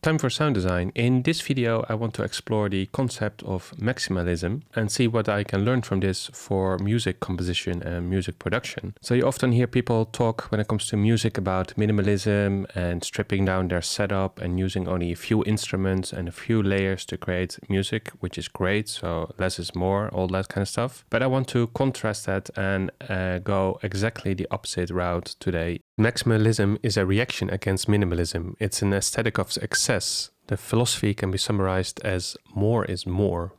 Time for sound design. In this video, I want to explore the concept of maximalism and see what I can learn from this for music composition and music production. So you often hear people talk when it comes to music about minimalism and stripping down their setup and using only a few instruments and a few layers to create music, which is great. So less is more, all that kind of stuff. But I want to contrast that and go exactly the opposite route today. Maximalism is a reaction against minimalism. It's an aesthetic of excess. The philosophy can be summarized as more is more.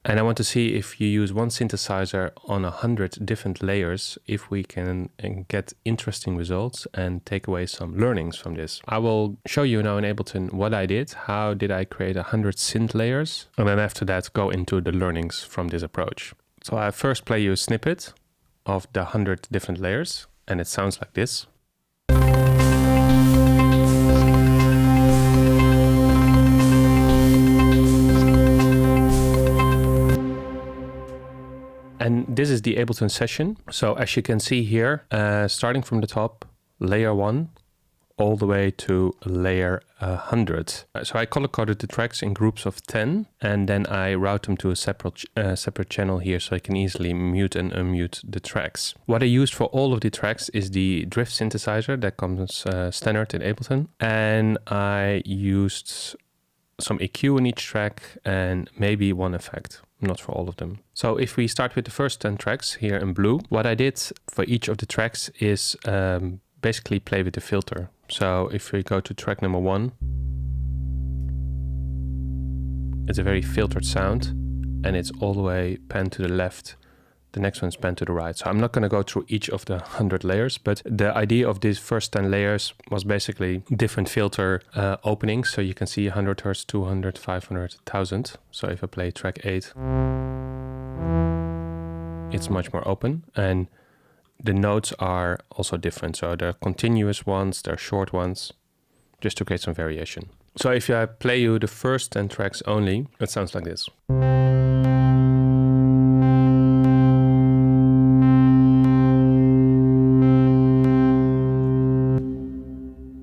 And I want to see if you use one synthesizer on 100 different layers, if we can get interesting results and take away some learnings from this. I will show you now in Ableton what I did. How did I create 100 synth layers? And then after that, go into the learnings from this approach. So I first play you a snippet of the 100 different layers, and it sounds like this. And this is the Ableton session. So as you can see here, starting from the top, layer 1, all the way to layer 100. So I color-coded the tracks in groups of 10, and then I route them to a separate channel here so I can easily mute and unmute the tracks. What I used for all of the tracks is the drift synthesizer that comes standard in Ableton. And I used some EQ in each track and maybe one effect, not for all of them. So if we start with the first 10 tracks here in blue, what I did for each of the tracks is basically play with the filter. So if we go to track number 1, it's a very filtered sound and it's all the way panned to the left. The next one's panned to the right. So I'm not going to go through each of the 100 layers, but the idea of these first 10 layers was basically different filter openings. So you can see 100 Hz, 200, 500, 1000. So if I play track 8, it's much more open. And the notes are also different. So there are continuous ones, there are short ones, just to create some variation. So if I play you the first 10 tracks only, it sounds like this.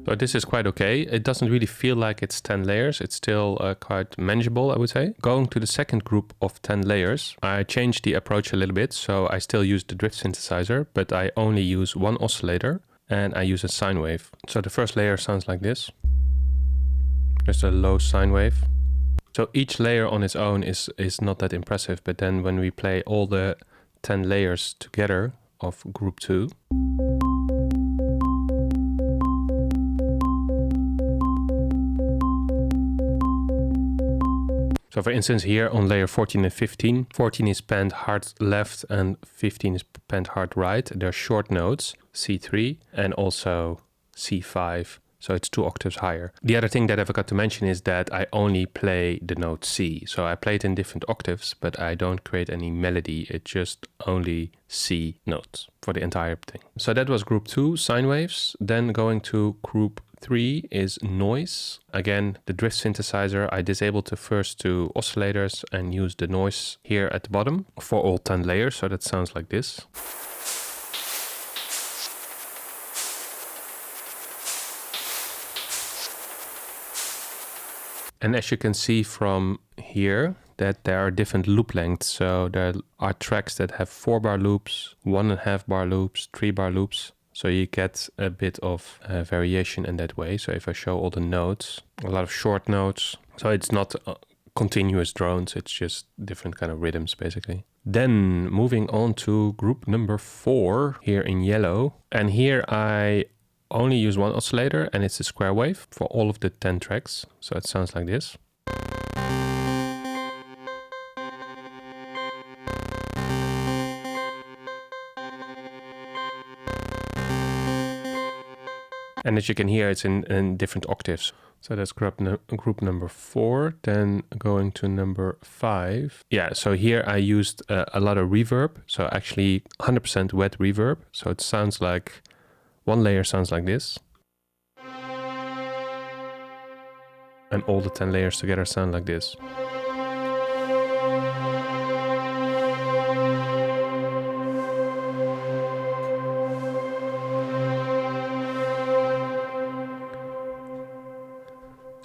So this is quite okay. It doesn't really feel like it's 10 layers. It's still quite manageable, I would say. Going to the second group of 10 layers, I changed the approach a little bit. So I still use the drift synthesizer, but I only use one oscillator and I use a sine wave. So the first layer sounds like this. Just a low sine wave. So each layer on its own is not that impressive, but then when we play all the 10 layers together of group 2, so for instance, here on layer 14 and 15, 14 is panned hard left and 15 is panned hard right. They're short notes, C3 and also C5. So it's 2 octaves higher. The other thing that I forgot to mention is that I only play the note C. So I play it in different octaves, but I don't create any melody. It's just only C notes for the entire thing. So that was group 2, sine waves. Then going to group 3 is noise. Again, the drift synthesizer, I disabled the first 2 oscillators and used the noise here at the bottom for all 10 layers. So that sounds like this. And as you can see from here, that there are different loop lengths. So there are tracks that have 4-bar loops, 1.5 bar loops, 3-bar loops. So you get a bit of variation in that way. So if I show all the notes, a lot of short notes. So it's not continuous drones, it's just different kind of rhythms basically. Then moving on to group number 4 here in yellow. And here I only use one oscillator and it's a square wave for all of the 10 tracks. So it sounds like this. And as you can hear, it's in different octaves. So that's group number 4. Then going to number 5. Yeah, so here I used a lot of reverb. So actually 100% wet reverb. So it sounds like one layer sounds like this. And all the 10 layers together sound like this.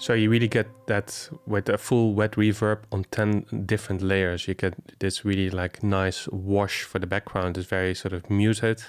So you really get that with a full wet reverb on 10 different layers. You get this really like nice wash for the background. It's very sort of muted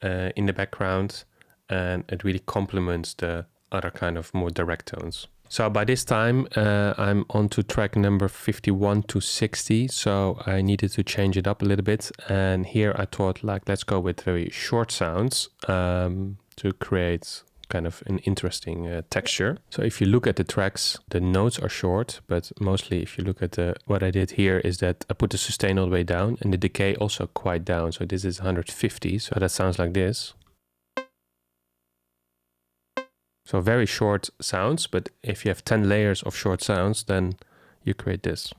in the background, and it really complements the other kind of more direct tones. So by this time, I'm on to track number 51 to 60. So I needed to change it up a little bit. And here I thought, like, let's go with very short sounds to create kind of an interesting texture. So if you look at the tracks, the notes are short, but mostly if you look at what I did here is that I put the sustain all the way down and the decay also quite down. So this is 150. So that sounds like this. So very short sounds, but if you have 10 layers of short sounds, then you create this.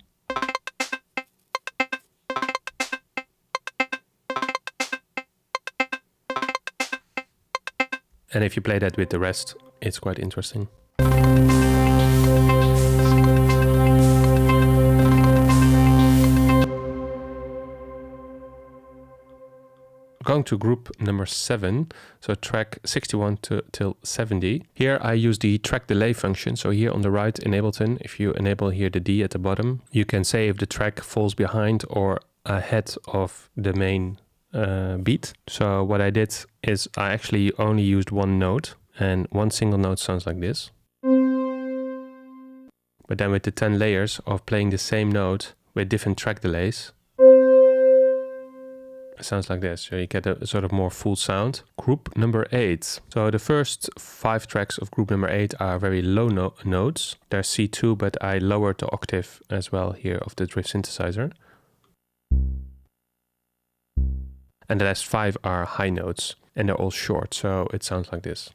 And if you play that with the rest, it's quite interesting. Going to group number 7, so track 61 till 70. Here I use the track delay function. So here on the right in Ableton, if you enable here the D at the bottom, you can say if the track falls behind or ahead of the main beat. So what I did is I actually only used one note, and one single note sounds like this. But then with the 10 layers of playing the same note with different track delays, it sounds like this. So you get a sort of more full sound. Group number 8. So the first 5 tracks of group number 8 are very low notes. They're C2, but I lowered the octave as well here of the drift synthesizer. And the last 5 are high notes, and they're all short, so it sounds like this.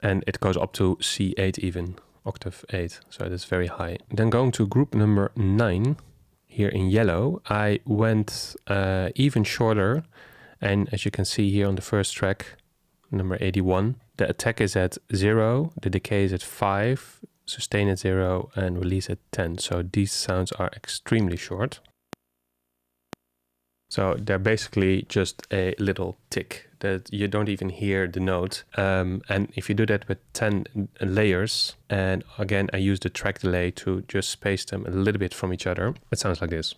And it goes up to C8 even, octave 8, so that's very high. Then going to group number 9, here in yellow, I went even shorter, and as you can see here on the first track, number 81, the attack is at 0, the decay is at 5, sustain at 0, and release at 10. So these sounds are extremely short. So they're basically just a little tick that you don't even hear the note. And if you do that with 10 layers, and again, I use the track delay to just space them a little bit from each other, it sounds like this.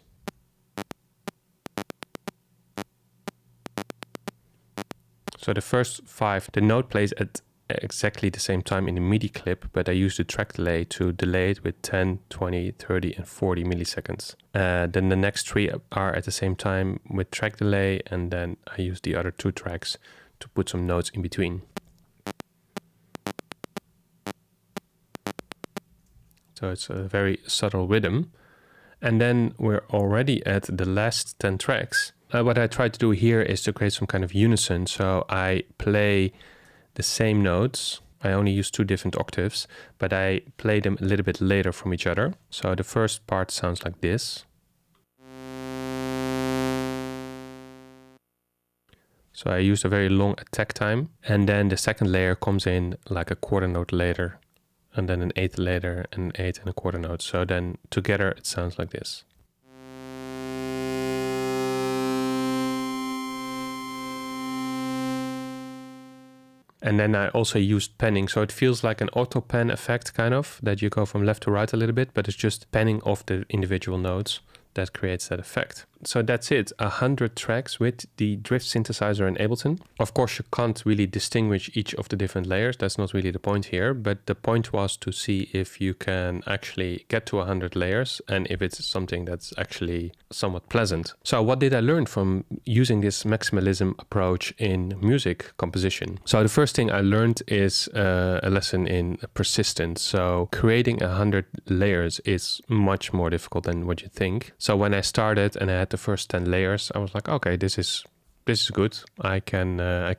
So the first 5, the note plays at exactly the same time in the MIDI clip, but I use the track delay to delay it with 10, 20, 30 and 40 milliseconds. Then the next 3 are at the same time with track delay, and then I use the other 2 tracks to put some notes in between. So it's a very subtle rhythm. And then we're already at the last 10 tracks. What I try to do here is to create some kind of unison. So I play the same notes. I only use 2 different octaves, but I play them a little bit later from each other. So the first part sounds like this. So I used a very long attack time, and then the second layer comes in like a quarter note later, and then an 8th later, and 8 and a quarter note. So then together it sounds like this. And then I also used panning, so it feels like an auto pan effect kind of, that you go from left to right a little bit, but it's just panning off the individual notes that creates that effect. So that's it, 100 tracks with the drift synthesizer in Ableton. Of course, you can't really distinguish each of the different layers. That's not really the point here, but the point was to see if you can actually get to 100 layers and if it's something that's actually somewhat pleasant. So what did I learn from using this maximalism approach in music composition? So the first thing I learned is a lesson in persistence. So creating 100 layers is much more difficult than what you think. So when I started and I had the first 10 layers, I was like, okay, this is good. I can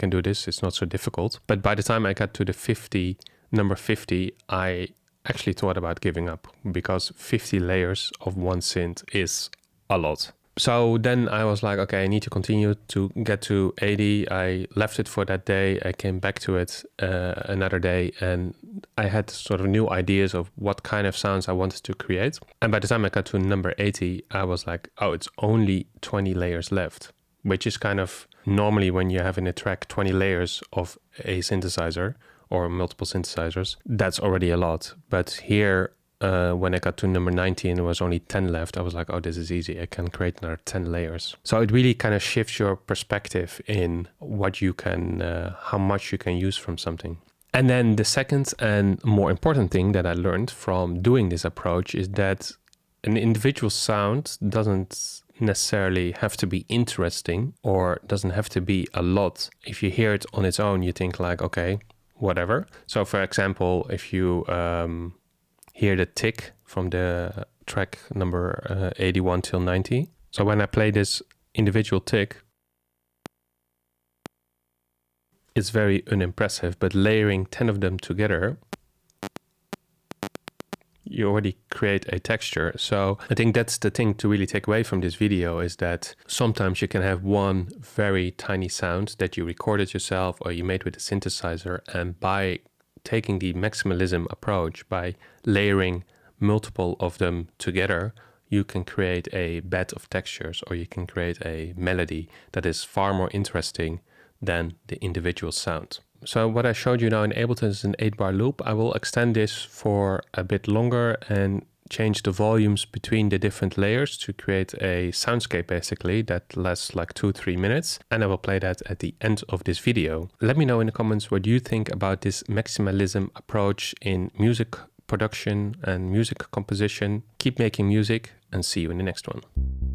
do this. It's not so difficult. But by the time I got to the number 50, I actually thought about giving up, because 50 layers of one synth is a lot. So then I was like, okay, I need to continue to get to 80. I left it for that day. I came back to it another day, and I had sort of new ideas of what kind of sounds I wanted to create. And by the time I got to number 80, I was like, oh, it's only 20 layers left. which is kind of normally when you have in a track 20 layers of a synthesizer or multiple synthesizers, that's already a lot. But here, when I got to number 90 and there was only 10 left, I was like, oh, this is easy. I can create another 10 layers. So it really kind of shifts your perspective in what you can, how much you can use from something. And then the second and more important thing that I learned from doing this approach is that an individual sound doesn't necessarily have to be interesting or doesn't have to be a lot. If you hear it on its own, you think like, okay, whatever. So for example, if you hear the tick from the track number 81 till 90. So when I play this individual tick, it's very unimpressive, but layering 10 of them together, you already create a texture. So I think that's the thing to really take away from this video, is that sometimes you can have one very tiny sound that you recorded yourself or you made with a synthesizer, and by taking the maximalism approach, by layering multiple of them together, you can create a bed of textures, or you can create a melody that is far more interesting than the individual sound. So what I showed you now in Ableton is an 8-bar loop. I will extend this for a bit longer and change the volumes between the different layers to create a soundscape basically that lasts like 2-3 minutes. And I will play that at the end of this video. Let me know in the comments what you think about this maximalism approach in music production and music composition. Keep making music, and see you in the next one.